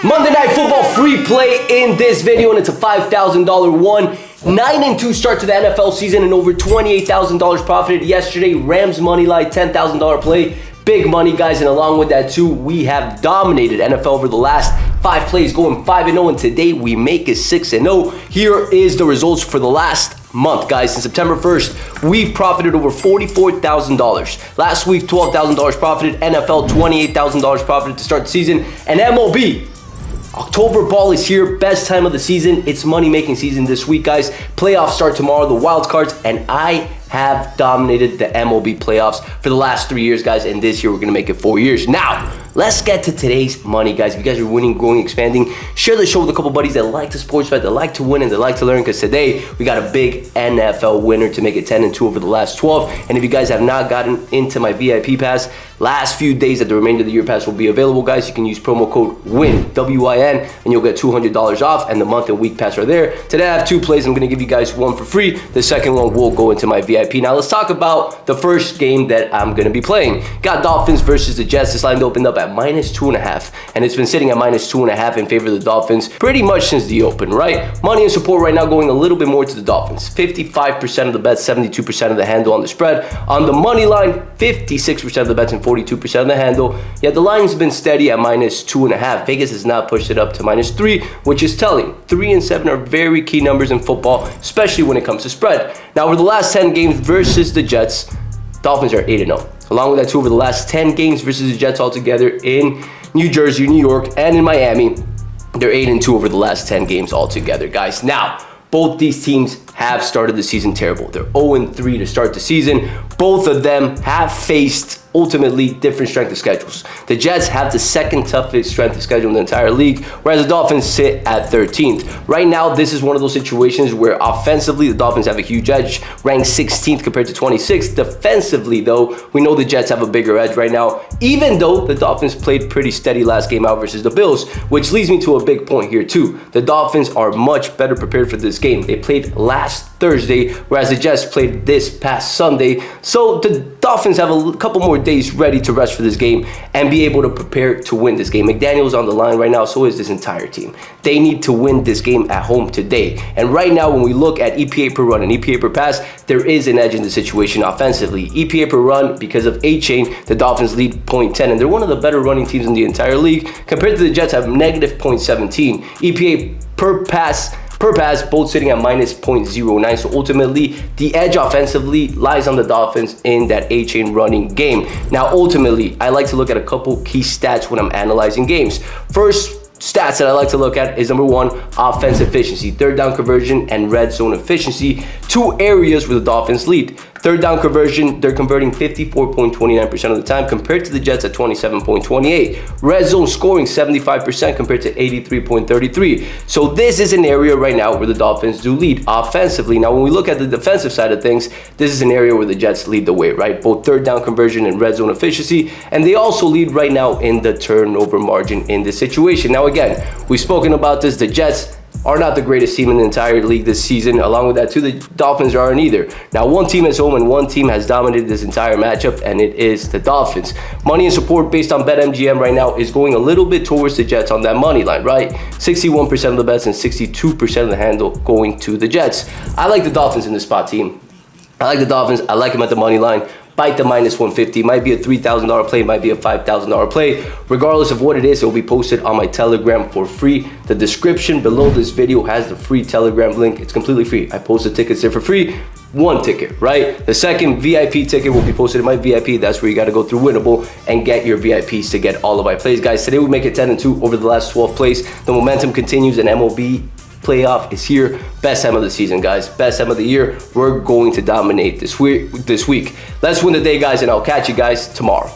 Monday Night Football free play in this video, and it's a $5,000 one. 9-2 start to the NFL season and over $28,000 profited yesterday. Rams money line, $10,000 play. Big money, guys, and along with that too, we have dominated NFL over the last 5 plays, going 5-0, and today we make it 6-0. Here is the results for the last month, guys. Since September 1st, we've profited over $44,000. Last week, $12,000 profited. NFL, $28,000 profited to start the season. And MLB, October ball is here, best time of the season. It's money-making season this week, guys. Playoffs start tomorrow, the wild cards, and I have dominated the MLB playoffs for the last 3 years, guys, and this year we're gonna make it 4 years. Now, let's get to today's money, guys. If you guys are winning, growing, expanding, share the show with a couple buddies that like to sports bet, that like to win, and that like to learn, because today we got a big NFL winner to make it 10-2 over the last 12. And if you guys have not gotten into my VIP pass, last few days that the remainder of the year pass will be available, guys. You can use promo code WIN, W-I-N, and you'll get $200 off, and the month and week pass are there. Today I have 2 plays. I'm gonna give you guys one for free. The second one will go into my VIP. Now let's talk about the first game that I'm gonna be playing. Got Dolphins versus the Jets. This line opened up at -2.5, and it's been sitting at -2.5 in favor of the Dolphins pretty much since the open, right? Money and support right now going a little bit more to the Dolphins. 55% of the bets, 72% of the handle on the spread. On the money line, 56% of the bets and 42% of the handle. Yet the line's been steady at -2.5. Vegas has not pushed it up to -3, which is telling. 3 and 7 are very key numbers in football, especially when it comes to spread. Now, over the last 10 games versus the Jets, Dolphins are 8-0. Along with that, too, over the last 10 games versus the Jets altogether in New Jersey, New York, and in Miami, they're 8-2 over the last 10 games altogether, guys. Now, both these teams have started the season terrible. They're 0-3 to start the season. Both of them have faced ultimately different strength of schedules. The Jets have the second toughest strength of schedule in the entire league, whereas the Dolphins sit at 13th. Right now, this is one of those situations where offensively, the Dolphins have a huge edge, ranked 16th compared to 26th. Defensively, though, we know the Jets have a bigger edge right now, even though the Dolphins played pretty steady last game out versus the Bills, which leads me to a big point here, too. The Dolphins are much better prepared for this game. They played last Thursday, whereas the Jets played this past Sunday. So the Dolphins have a couple more days ready to rest for this game and be able to prepare to win this game. McDaniel's on the line right now, so is this entire team. They need to win this game at home today. And right now, when we look at EPA per run and EPA per pass, there is an edge in the situation offensively. EPA per run, because of A-Chain, the Dolphins lead 0.10, and they're one of the better running teams in the entire league. Compared to the Jets, have -0.17. EPA per pass, both sitting at -0.09. So ultimately, the edge offensively lies on the Dolphins in that A-Chain running game. Now, ultimately, I like to look at a couple key stats when I'm analyzing games. First stats that I like to look at is number 1, offense efficiency, third down conversion, and red zone efficiency. 2 areas where the Dolphins lead. Third down conversion, they're converting 54.29% of the time compared to the Jets at 27.28. Red zone scoring 75% compared to 83.33. So this is an area right now where the Dolphins do lead offensively. Now, when we look at the defensive side of things, this is an area where the Jets lead the way, right? Both third down conversion and red zone efficiency. And they also lead right now in the turnover margin in this situation. Now, again, we've spoken about this. The Jets are not the greatest team in the entire league this season. Along with that, too, the Dolphins aren't either. Now, one team is home and one team has dominated this entire matchup, and it is the Dolphins. Money and support based on BetMGM right now is going a little bit towards the Jets on that money line, right? 61% of the bets and 62% of the handle going to the Jets. I like the Dolphins in this spot, team. I like the Dolphins. I like them at the money line. Bite the -150. Might be a $3,000 play, might be a $5,000 play. Regardless of what it is, it will be posted on my Telegram for free. The description below this video has the free Telegram link. It's completely free. I post the tickets there for free. 1 ticket, right? The second VIP ticket will be posted in my VIP. That's where you got to go through Winnable and get your VIPs to get all of my plays, guys. Today we make it 10-2 over the last 12 plays. The momentum continues, and MLB playoff is here. Best time of the season, guys. Best time of the year. We're going to dominate this week. Let's win the day, guys, and I'll catch you guys tomorrow.